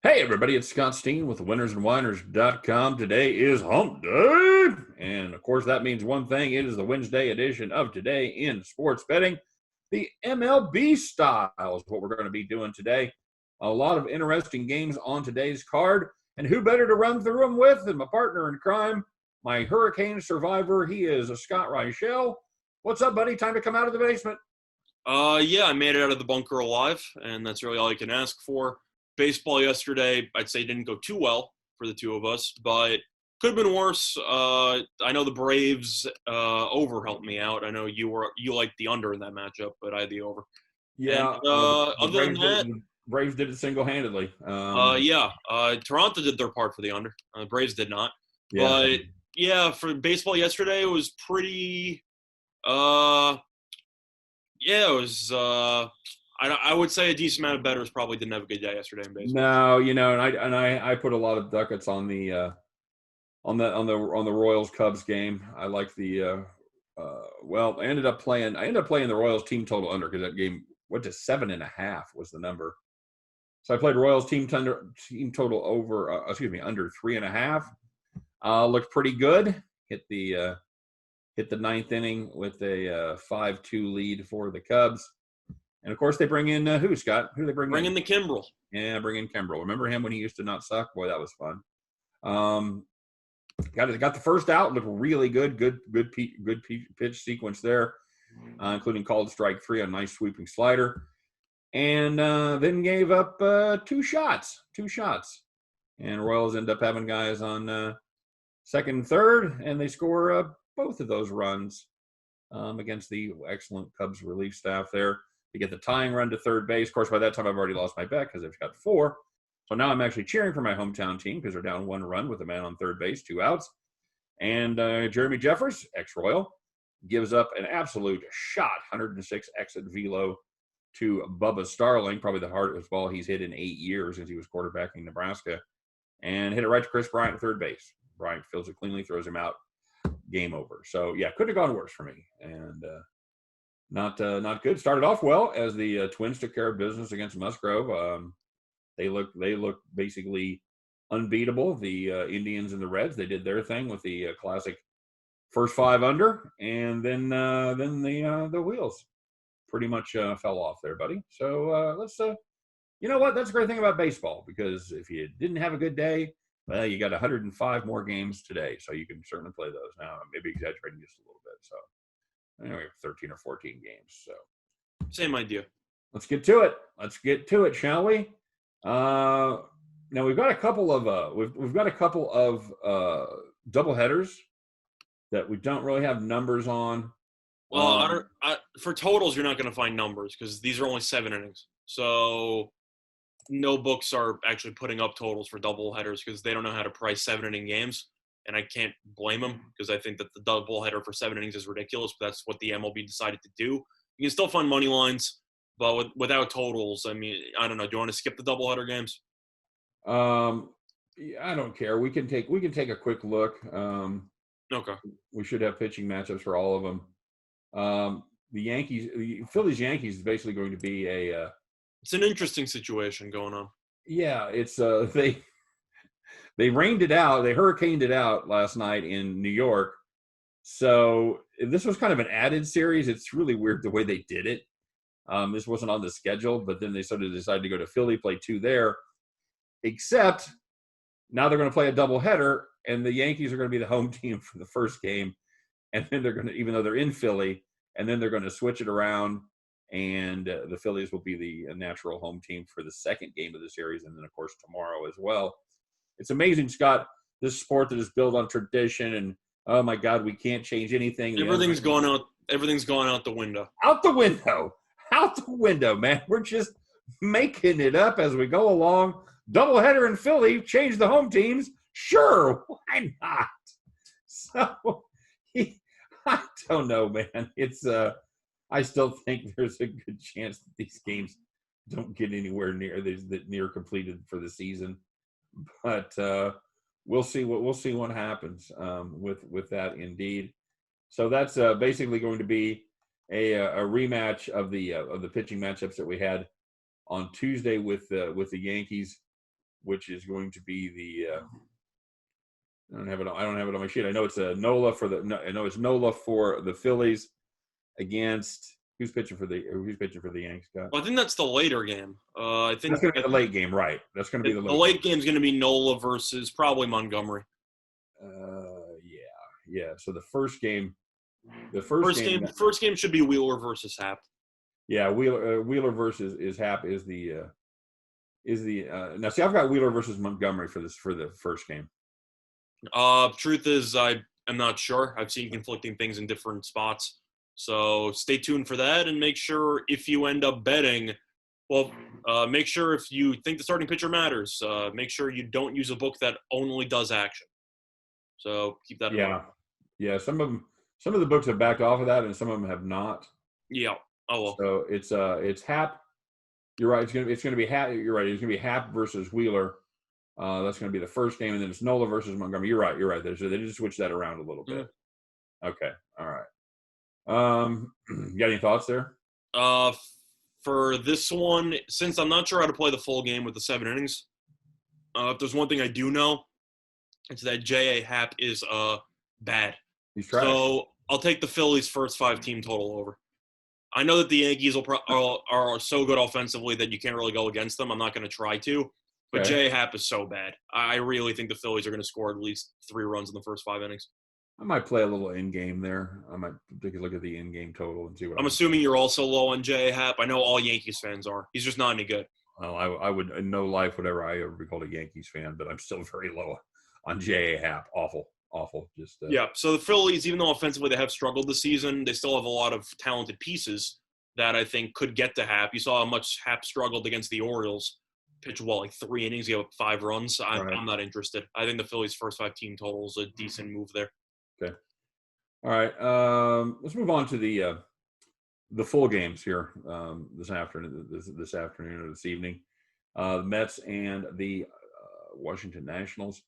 Hey everybody, it's Scott Steen with winnersandwhiners.com. Today is hump day. And of course that means one thing. It is the Wednesday edition of Today in Sports Betting. The MLB style is what we're going to be doing today. A lot of interesting games on today's card. And who better to run through them with than my partner in crime, my hurricane survivor. He is a Scott Reichel. What's up, buddy? Time to come out of the basement. Yeah, I made it out of the bunker alive, and that's really all I can ask for. Baseball yesterday, I'd say didn't go too well for the two of us, but could have been worse. I know the Braves over helped me out. I know you liked the under in that matchup, but I had the over. And Yeah, other than that, the Braves did it single-handedly. Toronto did their part for the under. Braves did not. Yeah. But yeah, for baseball yesterday, it was pretty. Yeah, it was. I would say a decent amount of bettors probably didn't have a good day yesterday in baseball. No, and I put a lot of ducats on the Royals Cubs game. I like the I ended up playing the Royals team total under because that game went to 7.5 was the number. So I played Royals team total over under 3.5. Looked pretty good. Hit the ninth inning with a 5-2 lead for the Cubs. And, of course, they bring in who, Scott? Who do they bring in? Bring in the Kimbrel. Yeah, bring in Kimbrel. Remember him when he used to not suck? Boy, that was fun. Got the first out. Looked really good. Good pitch sequence there, including called strike 3 on a nice sweeping slider. And then gave up two shots. And Royals end up having guys on second and third, and they score both of those runs against the excellent Cubs relief staff there. They get the tying run to third base. Of course, by that time, I've already lost my bet because they've got 4. So now I'm actually cheering for my hometown team because they're down 1 run with a man on third base, 2 outs. And Jeremy Jeffress, ex-Royal, gives up an absolute shot, 106 exit velo to Bubba Starling, probably the hardest ball he's hit in 8 years since he was quarterbacking Nebraska, and hit it right to Chris Bryant at third base. Bryant fields it cleanly, throws him out. Game over. So, yeah, couldn't have gone worse for me. And not good. Started off well as the Twins took care of business against Musgrove. They look basically unbeatable. The Indians and the Reds, they did their thing with the classic first 5 under, and then the wheels pretty much fell off there, buddy. So let's you know what? That's a great thing about baseball, because if you didn't have a good day, well, you got 105 more games today, so you can certainly play those. Now, maybe exaggerating just a little bit. So anyway, 13 or 14 games. So Same idea. let's get to it, shall we? Now we've got a couple of we've got a couple of double headers that we don't really have numbers on. Well, for totals, you're not going to find numbers because these are only 7 innings. So no books are actually putting up totals for double headers because they don't know how to price 7-inning games. And I can't blame them because I think that the double header for 7 innings is ridiculous, but that's what the MLB decided to do. You can still find money lines, but without totals, I mean, I don't know. Do you want to skip the double header games? I don't care. We can take a quick look. Okay. We should have pitching matchups for all of them. The Phillies Yankees is basically going to be It's an interesting situation going on. Yeah, it's they rained it out. They hurricaned it out last night in New York. So this was kind of an added series. It's really weird the way they did it. This wasn't on the schedule, but then they sort of decided to go to Philly, play 2 there. Except now they're going to play a doubleheader, and the Yankees are going to be the home team for the first game. And then they're going to, even though they're in Philly, and then they're going to switch it around, and the Phillies will be the natural home team for the second game of the series, and then, of course, tomorrow as well. It's amazing, Scott, this sport that is built on tradition, and, oh, my God, we can't change anything. Everything's gone out the window. Out the window, man. We're just making it up as we go along. Doubleheader in Philly, change the home teams. Sure, why not? So, I don't know, man. It's I still think there's a good chance that these games don't get anywhere near completed for the season. But we'll see what happens with that, indeed. So that's basically going to be a rematch of the pitching matchups that we had on Tuesday with the Yankees which is going to be the I don't have it on my sheet. I know it's a Nola for the. No, I know it's Nola for the Phillies against who's pitching for the Yankees, Scott? Well, I think that's the later game. I think That's going to be the late game, right? That's going to be the late game is going to be Nola versus probably Montgomery. Yeah. So the first game, first game should be Wheeler versus Happ. Yeah, Wheeler versus Happ is the now. See, I've got Wheeler versus Montgomery for the first game. Truth is, I am not sure. I've seen conflicting things in different spots. So stay tuned for that, and make sure if you end up betting, make sure if you think the starting pitcher matters, make sure you don't use a book that only does action. So keep that in mind. Yeah. Some of the books have backed off of that, and some of them have not. Yeah. Oh well. So it's Happ. You're right. It's gonna be Happ. You're right. It's gonna be Happ versus Wheeler. That's going to be the first game, and then it's Nola versus Montgomery. You're right. They just switched that around a little bit. Okay. All right. You got any thoughts there? For this one, since I'm not sure how to play the full game with the 7 innings, if there's one thing I do know, it's that J.A. Happ is bad. He's trash. So I'll take the Phillies' first 5 team total over. I know that the Yankees are so good offensively that you can't really go against them. I'm not going to try to. But J.A. Happ is so bad. I really think the Phillies are going to score at least 3 runs in the first 5 innings. I might play a little in-game there. I might take a look at the in-game total and see what. I'm assuming you're also low on J.A. Happ. I know all Yankees fans are. He's just not any good. Well, I would in no life would ever I ever be called a Yankees fan, but I'm still very low on J.A. Happ. Awful. Just yeah. So the Phillies, even though offensively they have struggled this season, they still have a lot of talented pieces that I think could get to Happ. You saw how much Happ struggled against the Orioles. Pitch 3 innings, gave up 5 runs. I'm not interested. I think the Phillies' first 5 team total is a decent move there. Okay. All right. Let's move on to the full games here this afternoon or this evening. The Mets and the Washington Nationals.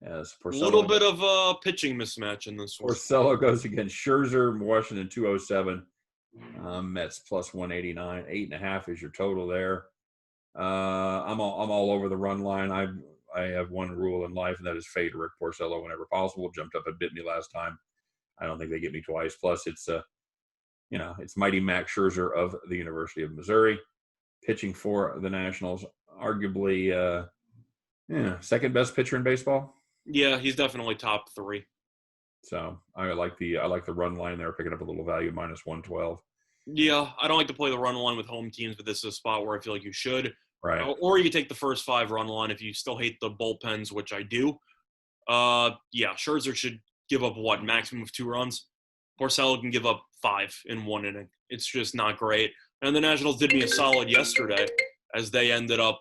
As Porcello, a little bit of a pitching mismatch in this one. Porcello goes against Scherzer, Washington 207. Mets plus 189. 8.5 is your total there. I'm all over the run line. I have one rule in life, and that is fade Rick Porcello whenever possible. Jumped up and bit me last time. I don't think they get me twice. Plus, it's it's mighty Max Scherzer of the University of Missouri pitching for the Nationals. Arguably, second best pitcher in baseball. Yeah, he's definitely top 3. So I like the run line there, picking up a little value minus 112. Yeah, I don't like to play the run line with home teams, but this is a spot where I feel like you should. Right. Or you take the first 5 run line if you still hate the bullpens, which I do. Scherzer should give up maximum of 2 runs. Porcello can give up 5 in 1 inning. It's just not great. And the Nationals did me a solid yesterday as they ended up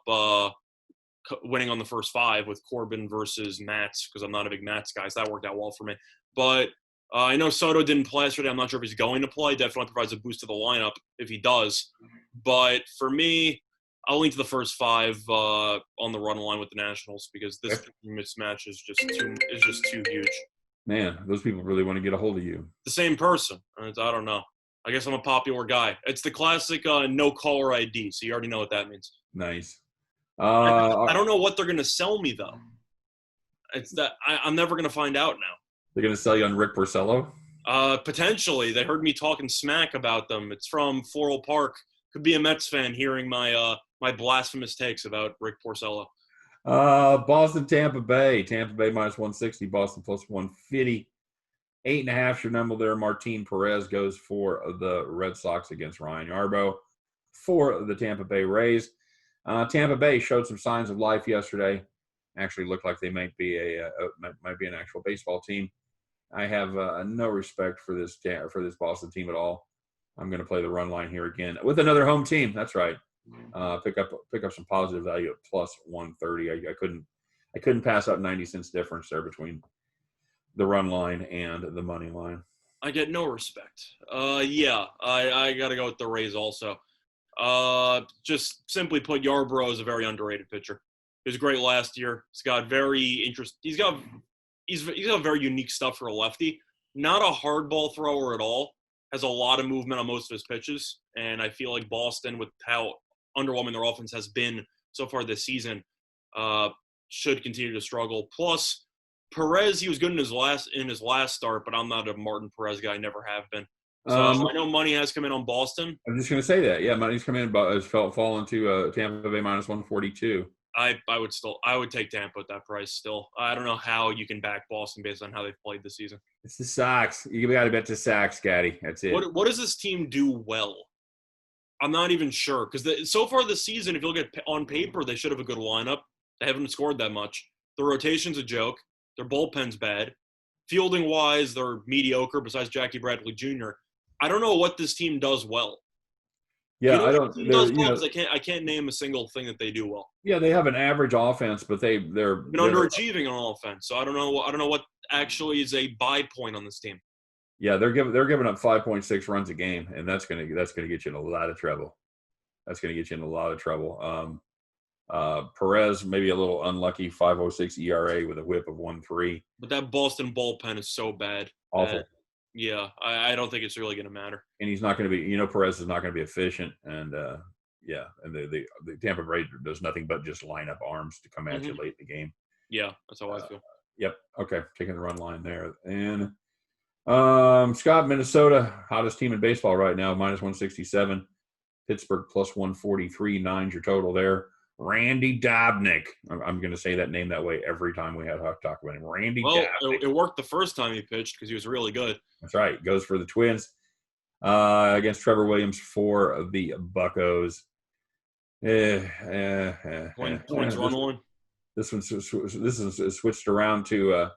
winning on the first 5 with Corbin versus Matz, because I'm not a big Matz guy, so that worked out well for me. But I know Soto didn't play yesterday. I'm not sure if he's going to play. Definitely provides a boost to the lineup if he does. But for me, I'll lean to the first 5 on the run line with the Nationals because this mismatch is just too huge. Man, those people really want to get a hold of you. The same person. I don't know. I guess I'm a popular guy. It's the classic no caller ID, so you already know what that means. Nice. I don't know what they're going to sell me, though. It's that I'm never going to find out now. They're going to sell you on Rick Porcello? Potentially. They heard me talking smack about them. It's from Floral Park. Could be a Mets fan hearing my my blasphemous takes about Rick Porcello. Boston, Tampa Bay. Tampa Bay minus 160. Boston plus 150. 8.5 your number there. Martin Perez goes for the Red Sox against Ryan Yarbrough for the Tampa Bay Rays. Tampa Bay showed some signs of life yesterday. Actually looked like they might be an actual baseball team. I have no respect for this Boston team at all. I'm going to play the run line here again with another home team. That's right. Pick up some positive value at plus 130. I couldn't pass up 90 cents difference there between the run line and the money line. I get no respect. I got to go with the Rays also. Just simply put, Yarbrough is a very underrated pitcher. He was great last year. He's got he's got very unique stuff for a lefty. Not a hard ball thrower at all. Has a lot of movement on most of his pitches. And I feel like Boston, with how underwhelming their offense has been so far this season, should continue to struggle. Plus, Perez, he was good in his last start, but I'm not a Martin Perez guy. Never have been. So I know money has come in on Boston. I'm just going to say that. Yeah, money's come in, but has fallen to Tampa Bay minus 142. I would take Tampa at that price still. I don't know how you can back Boston based on how they've played this season. It's the Sox. You got to bet the Sox, Scotty. That's it. What does this team do well? I'm not even sure because so far this season, if you look at on paper, they should have a good lineup. They haven't scored that much. The rotation's a joke. Their bullpen's bad. Fielding wise, they're mediocre. Besides Jackie Bradley Jr., I don't know what this team does well. Yeah, I don't. Does well I can't name a single thing that they do well. Yeah, they have an average offense, but they're underachieving on offense. So I don't know what actually is a buy point on this team. Yeah, they're giving up 5.6 runs a game, and that's gonna get you in a lot of trouble. Perez maybe a little unlucky, 5.06 ERA with a WHIP of 1.3. But that Boston bullpen is so bad. Awful. Yeah, I don't think it's really going to matter. And he's not going to be, Perez is not going to be efficient. And, and the Tampa Bay does nothing but just line up arms to come at you late in the game. Yeah, that's how I feel. Yep. Okay. Taking the run line there. And Scott, Minnesota, hottest team in baseball right now, minus 167. Pittsburgh plus 143, 9's your total there. Randy Dobnik. I'm going to say that name that way every time we have talk about him. Randy Dobnik. It worked the first time he pitched because he was really good. That's right. Goes for the Twins against Trevor Williams for the Buccos. Twins run one. This is switched around to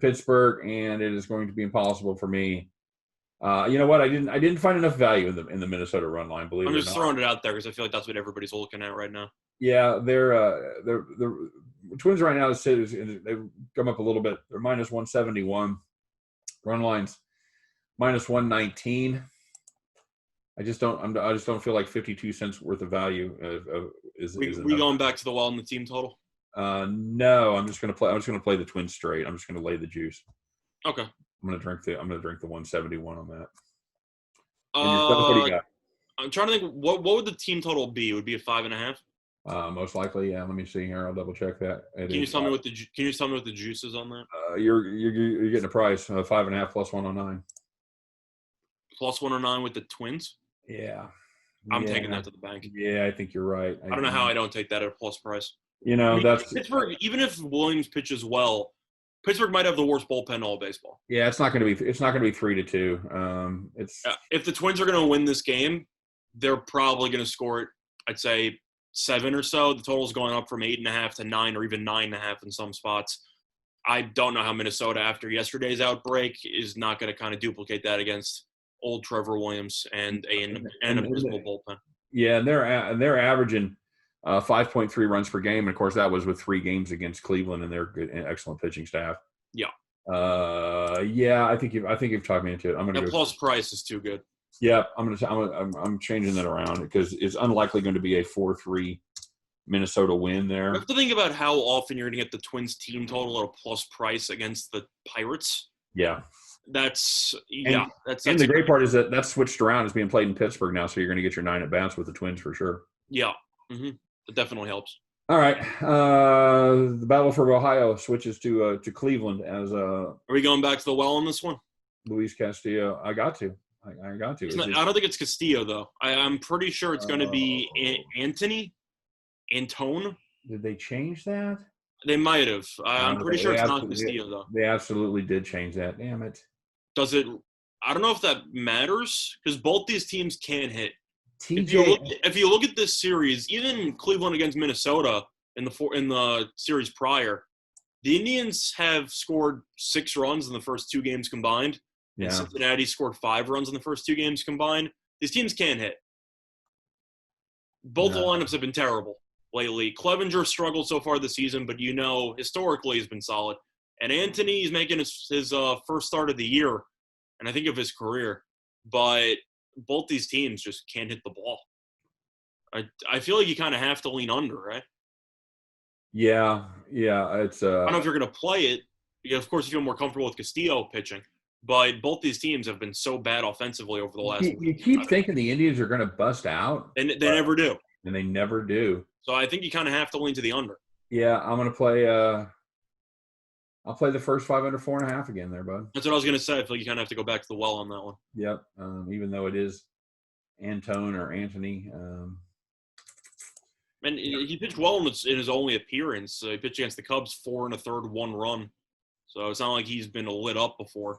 Pittsburgh, and it is going to be impossible for me. You know what? I didn't find enough value in the Minnesota run line. Believe it or not. I'm just throwing it out there because I feel like that's what everybody's looking at right now. Yeah, the Twins right now. They've come up a little bit. They're minus 171. Run lines minus 119. I just don't feel like 52 cents worth of value is. We going back to the well in the team total? No, I'm just gonna play the Twins straight. I'm just gonna lay the juice. Okay. I'm gonna drink the 171 on that. What do you got? I'm trying to think. What would the team total be? It would be a 5.5. Most likely, yeah. Let me see here. I'll double check that. Can you tell me what the juice is on that? You're getting a price 5.5 plus 109. Plus 109 with the Twins. Yeah. I'm taking that to the bank. Yeah, I think you're right. I don't know how I don't take that at a plus price. That's Pittsburgh. Even if Williams pitches well, Pittsburgh might have the worst bullpen in all baseball. Yeah, it's not going to be 3-2. If the Twins are going to win this game, they're probably going to score it. I'd say 7 or so. The total's going up from 8.5 to 9, or even 9.5 in some spots. I don't know how Minnesota, after yesterday's outbreak, is not going to kind of duplicate that against old Trevor Williams and an abysmal bullpen. Yeah, and they're averaging 5.3 runs per game, and of course that was with 3 games against Cleveland and their good and excellent pitching staff. Yeah. I think you've talked me into it. I'm going to plus price is too good. Yeah, I'm changing that around because it's unlikely going to be a 4-3 Minnesota win there. You have to think about how often you're going to get the Twins team total at a plus price against the Pirates. Yeah. That's and the great part is that's switched around. It's being played in Pittsburgh now, so you're going to get your 9 at bats with the Twins for sure. Yeah. Mm-hmm. It definitely helps. All right. The Battle for Ohio switches to Cleveland as Are we going back to the well on this one? Luis Castillo. I got to. I don't think it's Castillo, though. I'm pretty sure it's going to be Antone. Did they change that? They might have. I'm pretty sure it's not Castillo, though. They absolutely did change that. Damn it. Does it? I don't know if that matters because both these teams can hit. If you look at this series, even Cleveland against Minnesota in the series prior, the Indians have scored 6 runs in the first 2 games combined. Yeah. And Cincinnati scored 5 runs in the first 2 games combined. These teams can hit. Both the lineups have been terrible lately. Clevenger struggled so far this season, but historically he's been solid. And Anthony's making his first start of the year, and I think of his career. But both these teams just can't hit the ball. I feel like you kind of have to lean under, right? Yeah. It's. I don't know if you're going to play it. Of course, you feel more comfortable with Castillo pitching. But both these teams have been so bad offensively over the last. You keep thinking the Indians are going to bust out, and they never do. And they never do. So I think you kind of have to lean to the under. Yeah, I'm gonna play. I'll play the first 5 under 4.5 again, there, bud. That's what I was going to say. I feel like you kind of have to go back to the well on that one. Yep. Even though it is Antone or Anthony. And he pitched well in his only appearance. He pitched against the Cubs, 4 1/3, 1 run. So it's not like he's been lit up before.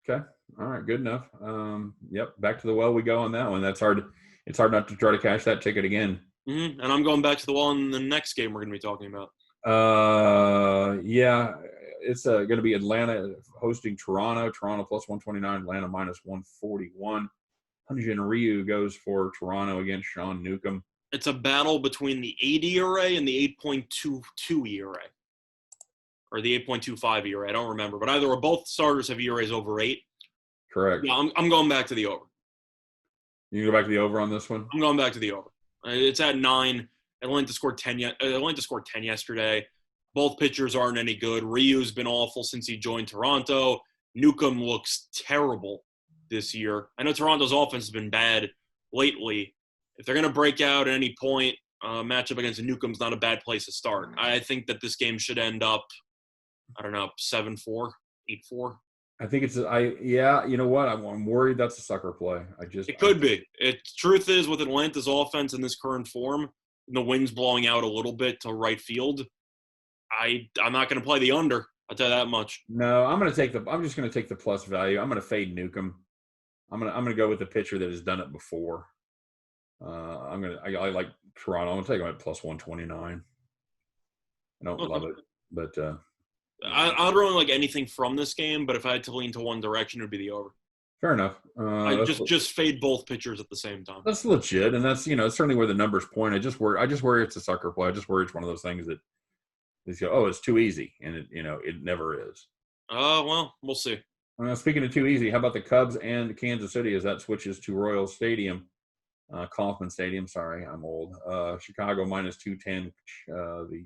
Okay. All right. Good enough. Yep. Back to the well we go on that one. That's hard. It's hard not to try to cash that ticket again. Mm-hmm. And I'm going back to the well in the next game we're going to be talking about. Yeah. It's going to be Atlanta hosting Toronto. Toronto plus 129, Atlanta minus 141. Hyunjin Ryu goes for Toronto against Sean Newcomb. It's a battle between the 8 ERA and the 8.22 ERA. Or the 8.25 ERA. I don't remember. But either or, both starters have ERAs over 8. Correct. Yeah, I'm going back to the over. You can go back to the over on this one? I'm going back to the over. It's at 9. Atlanta scored 10 yesterday. Both pitchers aren't any good. Ryu's been awful since he joined Toronto. Newcomb looks terrible this year. I know Toronto's offense has been bad lately. If they're going to break out at any point, matchup against Newcomb's not a bad place to start. I think that this game should end up, 7-4, 8-4. I think it's yeah. You know what? I'm worried that's a sucker play. It could be. Truth is, with Atlanta's offense in this current form, the wind's blowing out a little bit to right field. I'm not going to play the under. I'll tell you that much. No, I'm just going to take the plus value. I'm going to fade Newcomb. I'm going to go with the pitcher that has done it before. I like Toronto. I'm going to take them at plus 129. I don't love it, but I don't really like anything from this game, but if I had to lean to one direction, it would be the over. Fair enough. I just fade both pitchers at the same time. That's legit, and that's it's certainly where the numbers point. I just worry it's a sucker play. I just worry it's one of those things that it's too easy, and it never is. Well, we'll see. Speaking of too easy, how about the Cubs and Kansas City as that switches to Royal Stadium, Kauffman Stadium? Sorry, I'm old. Chicago minus 210. The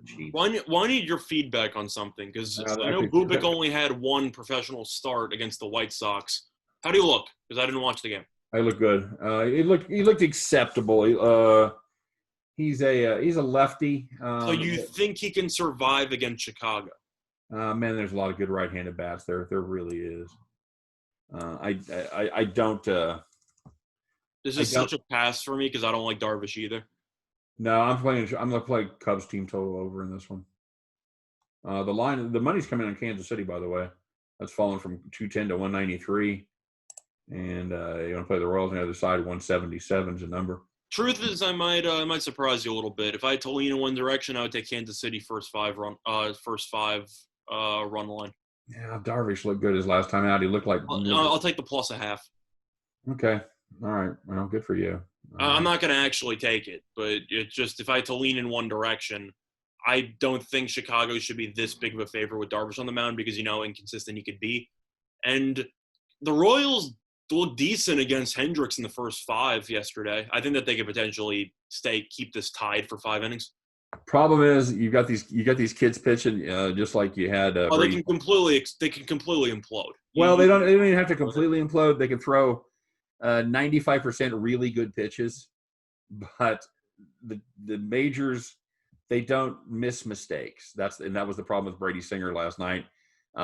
Chiefs. Well, I need your feedback on something because I know Bubik only had one professional start against the White Sox. How do you look? Because I didn't watch the game. I look good. He looked acceptable. He's a lefty. So you think he can survive against Chicago? Man, there's a lot of good right-handed bats there. There really is. I don't. This is such a pass for me because I don't like Darvish either. No, I'm going to play Cubs team total over in this one. The money's coming in Kansas City, by the way. That's fallen from 210 to 193. And you want to play the Royals on the other side, 177 is a number. Truth is, I might surprise you a little bit. If I had to lean in one direction, I would take Kansas City first five run line. Yeah, Darvish looked good his last time out. He looked like. I'll take the plus a half. Okay. All right. Well, good for you. I'm not going to actually take it, but it's just if I had to lean in one direction, I don't think Chicago should be this big of a favorite with Darvish on the mound because how inconsistent he could be. And the Royals looked decent against Hendricks in the first 5 yesterday. I think that they could potentially keep this tied for 5 innings. Problem is, you got these kids pitching just like you had. They can completely implode. Well, they don't even have to completely implode. They can throw 95% really good pitches, but the majors, they don't miss mistakes. That was the problem with Brady Singer last night.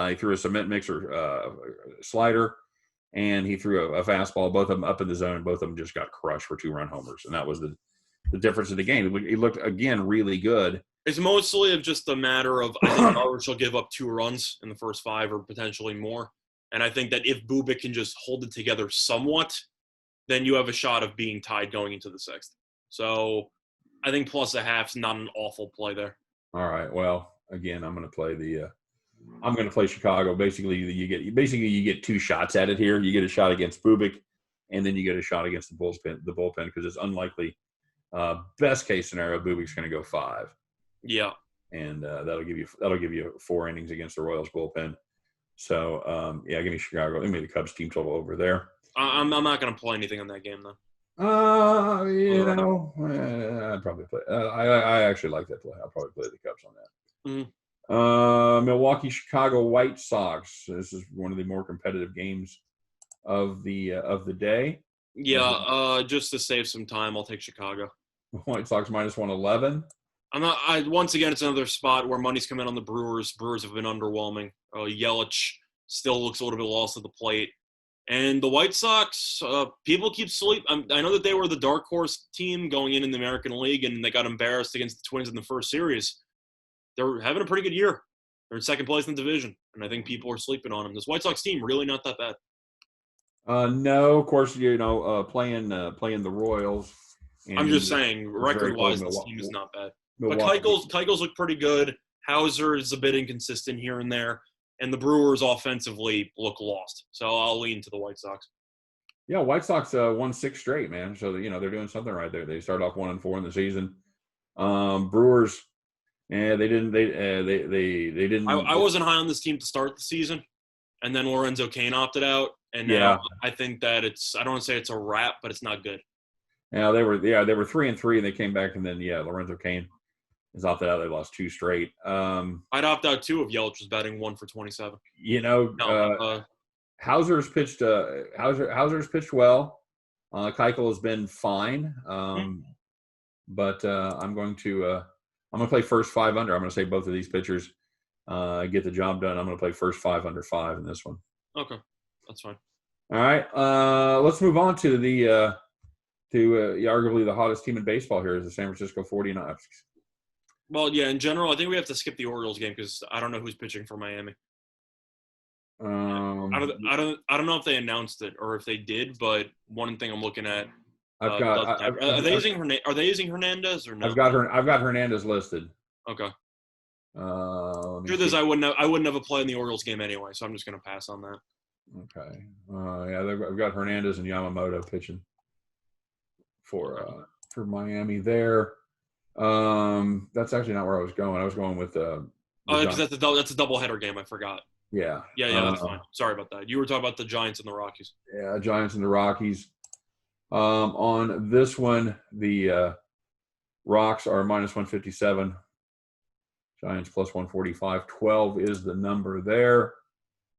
He threw a cement mixer slider, and he threw a fastball. Both of them up in the zone. Both of them just got crushed for 2-run homers, and that was the difference in the game. He looked again really good. It's mostly just a matter of I think Darvish will give up 2 runs in the first 5 or potentially more. And I think that if Bubik can just hold it together somewhat, then you have a shot of being tied going into the 6th. So I think plus a half's not an awful play there. All right. Well, again, I'm going to play Chicago. Basically, you get 2 shots at it here. You get a shot against Bubik, and then you get a shot against the bullpen because it's unlikely. Best case scenario, Bubik's going to go 5. Yeah. And that'll give you 4 innings against the Royals bullpen. So give me Chicago. Give me the Cubs team total over there. I'm not going to play anything on that game though. I'd probably play. I actually like that play. I'll probably play the Cubs on that. Mm-hmm. Milwaukee, Chicago White Sox. This is one of the more competitive games of the day. Yeah. Just to save some time, I'll take Chicago. White Sox minus 111. Once again, it's another spot where money's come in on the Brewers. Brewers have been underwhelming. Yelich still looks a little bit lost at the plate. And the White Sox, people keep sleep. I know that they were the dark horse team going in the American League, and they got embarrassed against the Twins in the first series. They're having a pretty good year. They're in second place in the division, and I think people are sleeping on them. This White Sox team really not that bad. No, of course, playing the Royals. I'm just saying, record-wise, this team is not bad. But Keuchel's look pretty good. Hauser is a bit inconsistent here and there. And the Brewers offensively look lost. So I'll lean to the White Sox. Yeah, White Sox won 6 straight, man. So, they're doing something right there. They started off 1-4 in the season. Brewers, they didn't. They didn't. I wasn't high on this team to start the season. And then Lorenzo Cain opted out. And now I think that I don't want to say it's a wrap, but it's not good. Yeah, they were 3-3, and they came back, and then, Lorenzo Cain is opted out. They lost 2 straight. I'd opt out too if Yelich was batting 1 for 27. Hauser's pitched. Hauser's pitched well. Keuchel has been fine. But I'm going to play first 5 under. I'm going to say both of these pitchers get the job done. I'm going to play first 5 under 5 in this one. Okay, that's fine. All right. Let's move on to arguably the hottest team in baseball here is the San Francisco 49ers. Well, yeah, in general, I think we have to skip the Orioles game because I don't know who's pitching for Miami. I don't know if they announced it or if they did, but one thing I'm looking at. Are they using Hernandez or no? I've got Hernandez listed. Okay. Truth is, I wouldn't have a play in the Orioles game anyway, so I'm just going to pass on that. Okay. I've got Hernandez and Yamamoto pitching for Miami there. That's actually not where I was going. I was going with because that's a doubleheader game. I forgot. Yeah. Yeah, that's fine. Sorry about that. You were talking about the Giants and the Rockies. Yeah, Giants and the Rockies. On this one, the Rocks are minus 157. Giants plus 145. 12 is the number there.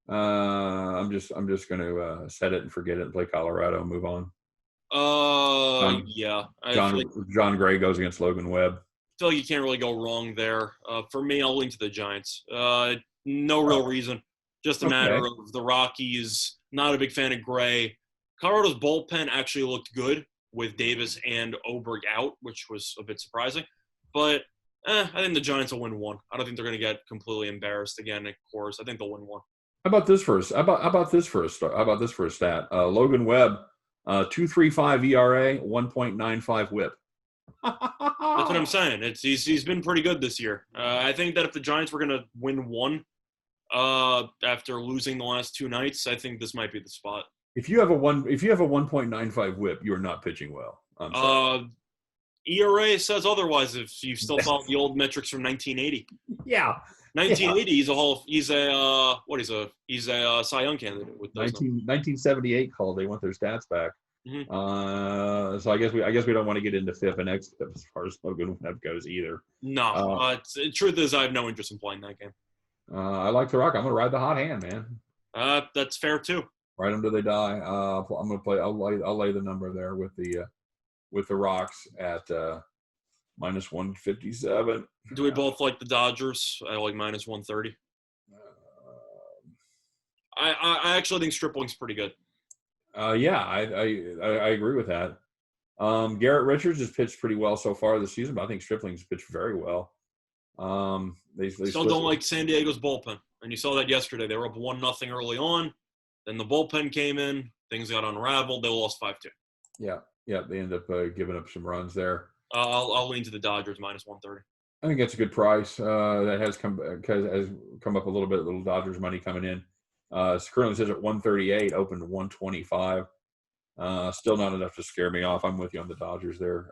I'm just going to set it and forget it and play Colorado and move on. Yeah. John Gray goes against Logan Webb. I feel like you can't really go wrong there. For me, I'll lean to the Giants. No real reason. Just a matter of the Rockies. Not a big fan of Gray. Colorado's bullpen actually looked good with Davis and Oberg out, which was a bit surprising. But I think the Giants will win 1. I don't think they're going to get completely embarrassed again. Of course, I think they'll win 1. How about this first? How about this for a stat? Logan Webb, 2.35 ERA, 1.95 WHIP. That's what I'm saying. He's been pretty good this year. I think that if the Giants were going to win 1 after losing the last 2 nights, I think this might be the spot. If you have a 1.95 WHIP, you are not pitching well. I'm sorry. ERA says otherwise. If you still follow the old metrics from 1980. Yeah. 1980. Yeah. He's a Cy Young candidate with those 1978 call. They want their stats back. Mm-hmm. So I guess we don't want to get into FIP and XFIP as far as Logan Webb goes either. No. The truth is, I have no interest in playing that game. I like to rock. I'm gonna ride the hot hand, man. That's fair too. Right until they die. I'm gonna play. I'll lay the number there with the Rocks at minus 157. Do we both like the Dodgers? I like minus 130. I actually think Stripling's pretty good. Yeah, I agree with that. Garrett Richards has pitched pretty well so far this season, but I think Stripling's pitched very well. They still don't like San Diego's bullpen, and you saw that yesterday. They were up 1-0 early on. Then the bullpen came in. Things got unraveled. They lost 5-2. Yeah. They ended up giving up some runs there. I'll lean to the Dodgers minus 130. I think that's a good price. That has come up a little bit. Little Dodgers money coming in. It currently says at 138, open to 125. Still not enough to scare me off. I'm with you on the Dodgers there.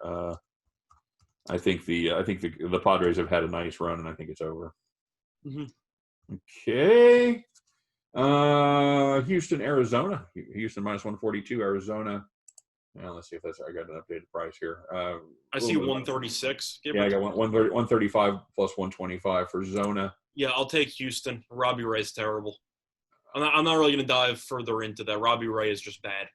I think the Padres have had a nice run, and I think it's over. Mm-hmm. Okay. Houston, Arizona. Houston minus 142. Arizona. Let's see if I got an updated price here. I see 136. Yeah, I got 135 plus 125 for Zona. Yeah, I'll take Houston. Robbie Ray's terrible. I'm not really going to dive further into that. Robbie Ray is just bad.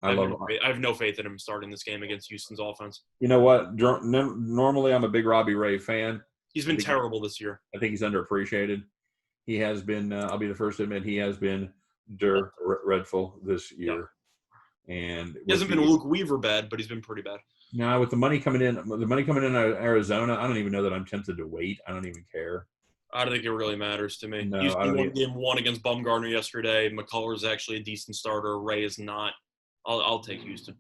I love. I have no faith in him starting this game against Houston's offense. You know what? Normally, I'm a big Robbie Ray fan. He's been terrible this year. I think he's underappreciated. He has been. I'll be the first to admit he has been dreadful this year. Yeah. And he hasn't been Luke Weaver bad, but he's been pretty bad. Now with the money coming in out of Arizona, I don't even know that I'm tempted to wait. I don't even care. I don't think it really matters to me. No, Houston won game 1 against Bumgarner yesterday. McCullers actually a decent starter. Ray is not. I'll take Houston.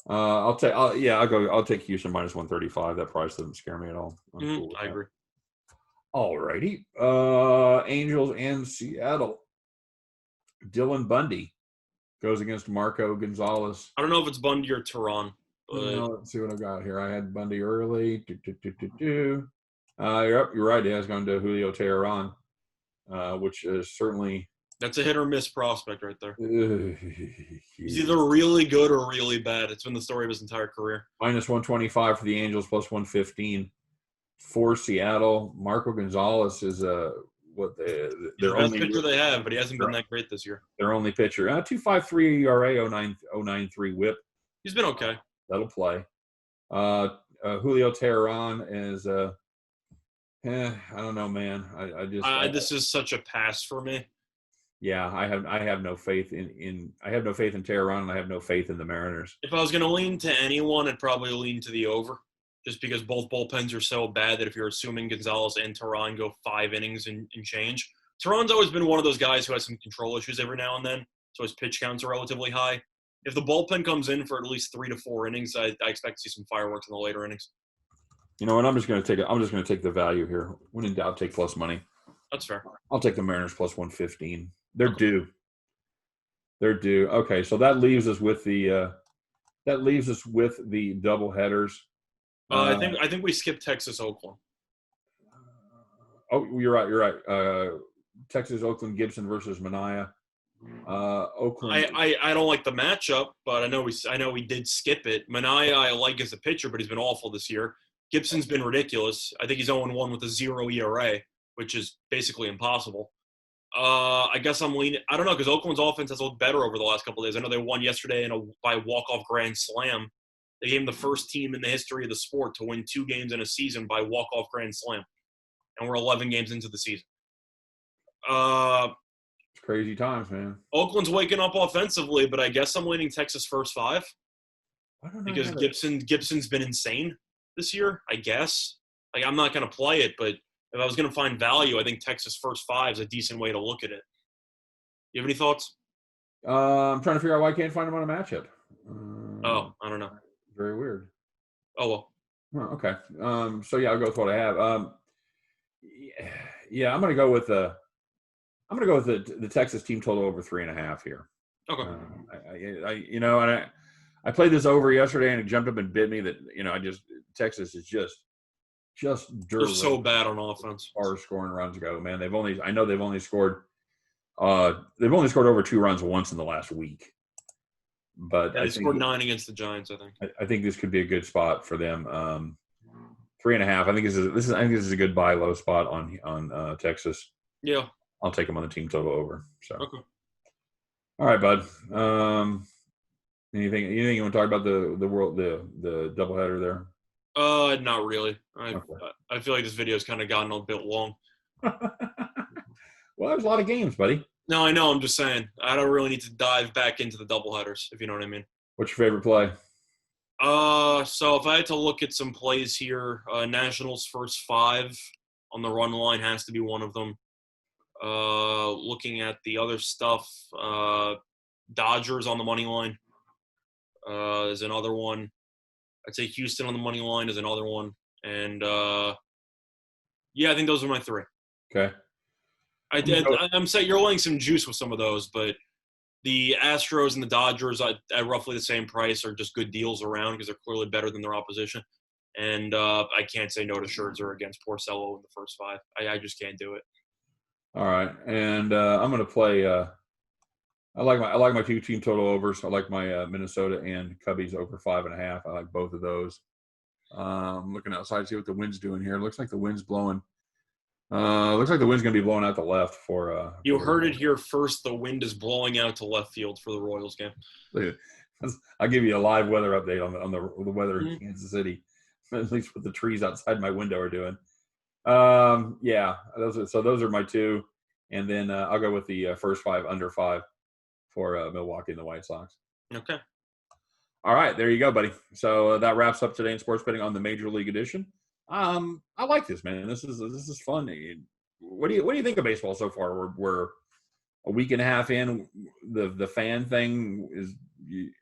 I'll take Houston minus 135. That price doesn't scare me at all. Cool I agree. All righty. Angels and Seattle. Dylan Bundy goes against Marco Gonzalez. I don't know if it's Bundy or Tehran. Let's see what I've got here. I had Bundy early. You're right. It has gone to Julio Tehran, which is certainly. That's a hit or miss prospect right there. He's either really good or really bad. It's been the story of his entire career. Minus 125 for the Angels, plus 115 for Seattle. Marco Gonzalez is their only pitcher they have, but he hasn't been that great this year. Their only pitcher. 2.53 ERA, 0.93 WHIP. He's been okay. That'll play. Julio Tehran is I don't know, man. This is such a pass for me. Yeah, I have no faith in Tehran, and I have no faith in the Mariners. If I was going to lean to anyone, I'd probably lean to the over, just because both bullpens are so bad that if you're assuming Gonzalez and Tehran go 5 innings and change, Tehran's always been one of those guys who has some control issues every now and then, so his pitch counts are relatively high. If the bullpen comes in for at least 3 to 4 innings, I expect to see some fireworks in the later innings. You know what? I'm just going to take the value here. When in doubt, take plus money. That's fair. I'll take the Mariners plus 115. They're due. Okay, so that leaves us with the double headers. I think we skipped Texas Oakland. Oh, you're right. Texas Oakland Gibson versus Manaea. Oakland. I don't like the matchup, but I know we did skip it. Manaea I like as a pitcher, but he's been awful this year. Gibson's been ridiculous. I think he's 0-1 with a 0 ERA, which is basically impossible. I guess I'm leaning. I don't know, because Oakland's offense has looked better over the last couple of days. I know they won yesterday by walk-off grand slam. They became the first team in the history of the sport to win 2 games in a season by walk-off grand slam, and we're 11 games into the season. It's crazy times, man. Oakland's waking up offensively, but I guess I'm leaning Texas first 5. I don't know, because Gibson's been insane this year. I guess I'm not going to play it, but if I was going to find value, I think Texas first 5 is a decent way to look at it. You have any thoughts? I'm trying to figure out why I can't find them on a matchup. I don't know. Very weird. Oh, well. Oh, okay. So, yeah, I'll go with what I have. I'm going to go with the Texas team total over 3.5 here. Okay. I played this over yesterday, and it jumped up and bit me that, Texas is just they're so bad on offense. As far as scoring runs go, man, they've only scored over 2 runs once in the last week. But they scored 9 against the Giants, I think. I think this could be a good spot for them. 3.5. I think this is a good buy low spot on Texas. Yeah. I'll take them on the team total over. So. Okay. All right, bud. Anything you want to talk about the doubleheader there? Not really. I feel like this video's kind of gotten a bit long. Well, there's a lot of games, buddy. No, I know. I'm just saying. I don't really need to dive back into the doubleheaders, if you know what I mean. What's your favorite play? So if I had to look at some plays here, Nationals first 5 on the run line has to be one of them. Looking at the other stuff, Dodgers on the money line is another one. I'd say Houston on the money line is another one. And, I think those are my 3. Okay. I'm saying you're laying some juice with some of those, but the Astros and the Dodgers at roughly the same price are just good deals around because they're clearly better than their opposition. And I can't say no to Scherzer against Porcello in the first 5. I just can't do it. All right. And I'm going to play I like my 2 team total overs. I like my Minnesota and Cubbies over 5.5. I like both of those. I'm looking outside to see what the wind's doing here. It looks like the wind's blowing. Looks like the wind's going to be blowing out the left for. You heard it here first. The wind is blowing out to left field for the Royals game. I'll give you a live weather update on the weather in Kansas City, at least what the trees outside my window are doing. Yeah, those are my two, and then I'll go with the first 5 under 5 for Milwaukee and the White Sox. Okay. All right, there you go, buddy. So that wraps up today in sports betting on the Major League Edition. I like this, man. This is fun. What do you think of baseball so far? We're a week and a half in. The fan thing is.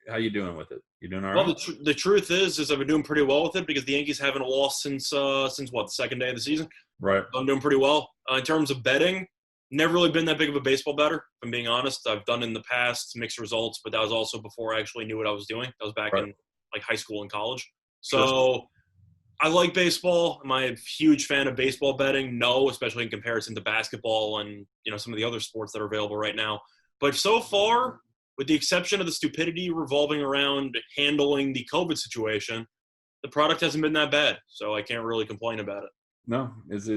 How you doing with it? You doing all right? Well, the truth is I've been doing pretty well with it because the Yankees haven't lost since what, the second day of the season. Right. I'm doing pretty well in terms of betting. Never really been that big of a baseball bettor, if I'm being honest. I've done in the past mixed results, but that was also before I actually knew what I was doing. That was back in like high school and college. So I like baseball. Am I a huge fan of baseball betting? No, especially in comparison to basketball and some of the other sports that are available right now. But so far, with the exception of the stupidity revolving around handling the COVID situation, the product hasn't been that bad. So I can't really complain about it. No, it's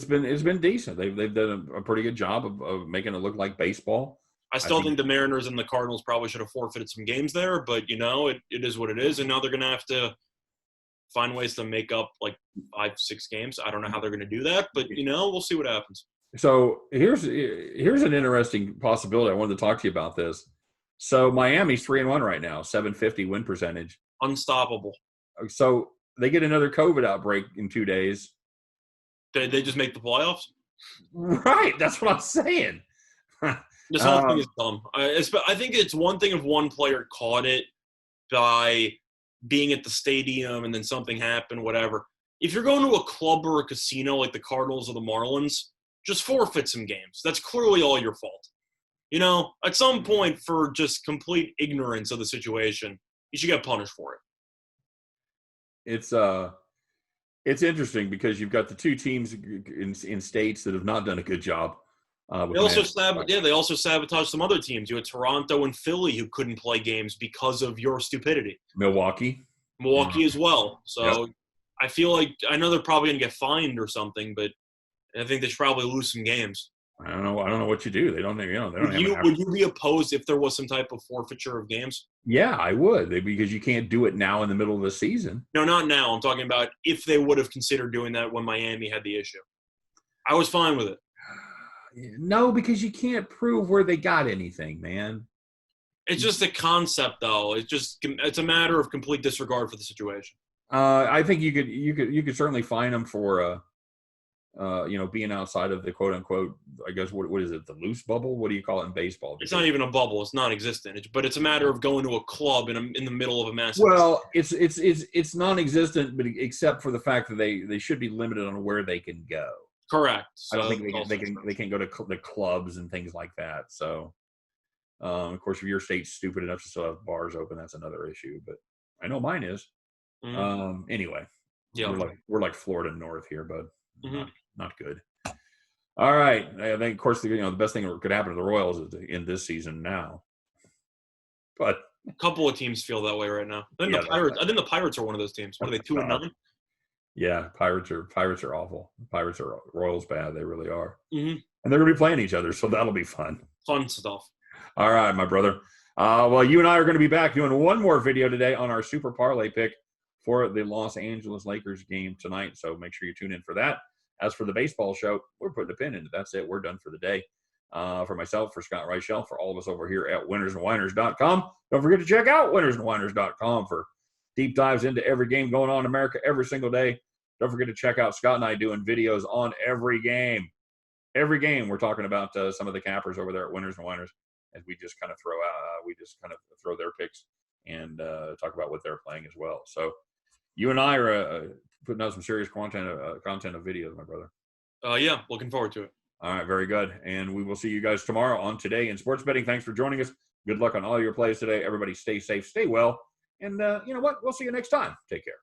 been decent. They've done a pretty good job of making it look like baseball. I think the Mariners and the Cardinals probably should have forfeited some games there, but it is what it is, and now they're going to have to find ways to make up like 5-6 games. I don't know how they're going to do that, but we'll see what happens. So here's an interesting possibility. I wanted to talk to you about this. So Miami's 3-1 right now, 750 win percentage, unstoppable. So they get another COVID outbreak in 2 days. They just make the playoffs? Right. That's what I'm saying. This whole thing is dumb. I think it's one thing if one player caught it by being at the stadium and then something happened, whatever. If you're going to a club or a casino like the Cardinals or the Marlins, just forfeit some games. That's clearly all your fault. At some point, for just complete ignorance of the situation, you should get punished for it. It's interesting because you've got the two teams in states that have not done a good job. They also sabotaged some other teams. You had Toronto and Philly who couldn't play games because of your stupidity. Milwaukee as well. So I feel like I know they're probably going to get fined or something, but I think they should probably lose some games. I don't know what you do. They don't. Would you be opposed if there was some type of forfeiture of games? Yeah, I would, because you can't do it now in the middle of the season. No, not now. I'm talking about if they would have considered doing that when Miami had the issue. I was fine with it. No, because you can't prove where they got anything, man. It's just a concept, though. It's a matter of complete disregard for the situation. I think you could certainly fine them for being outside of the quote unquote, I guess, what is it, the loose bubble? What do you call it in baseball? It's not even a bubble. It's non-existent. But it's a matter of going to a club in the middle of a massive. Well, it's non-existent, but except for the fact that they should be limited on where they can go. Correct. So I don't think they can go to the clubs and things like that. So, of course, if your state's stupid enough to still have bars open, that's another issue. But I know mine is. Mm-hmm. Anyway, we're like Florida North here, bud. Mm-hmm. Not good. All right. I think, of course, the best thing that could happen to the Royals is to end this season now. But a couple of teams feel that way right now. I think the Pirates are one of those teams. What are they, 2-9? Yeah, Pirates are awful. Pirates are Royals bad. They really are. Mm-hmm. And they're going to be playing each other, so that'll be fun. Fun stuff. All right, my brother. Well, you and I are going to be back doing one more video today on our Super Parlay pick for the Los Angeles Lakers game tonight. So make sure you tune in for that. As for the baseball show, we're putting a pin in it. That's it. We're done for the day. For myself, for Scott Reichel, for all of us over here at winnersandwhiners.com. Don't forget to check out winnersandwhiners.com for deep dives into every game going on in America every single day. Don't forget to check out Scott and I doing videos on every game. Every game we're talking about some of the cappers over there at Winners and Whiners as we just kind of throw their picks and talk about what they're playing as well. So you and I are putting out some serious content of videos, my brother. Yeah, looking forward to it. All right, very good. And we will see you guys tomorrow on Today in Sports Betting. Thanks for joining us. Good luck on all your plays today. Everybody stay safe, stay well. And you know what? We'll see you next time. Take care.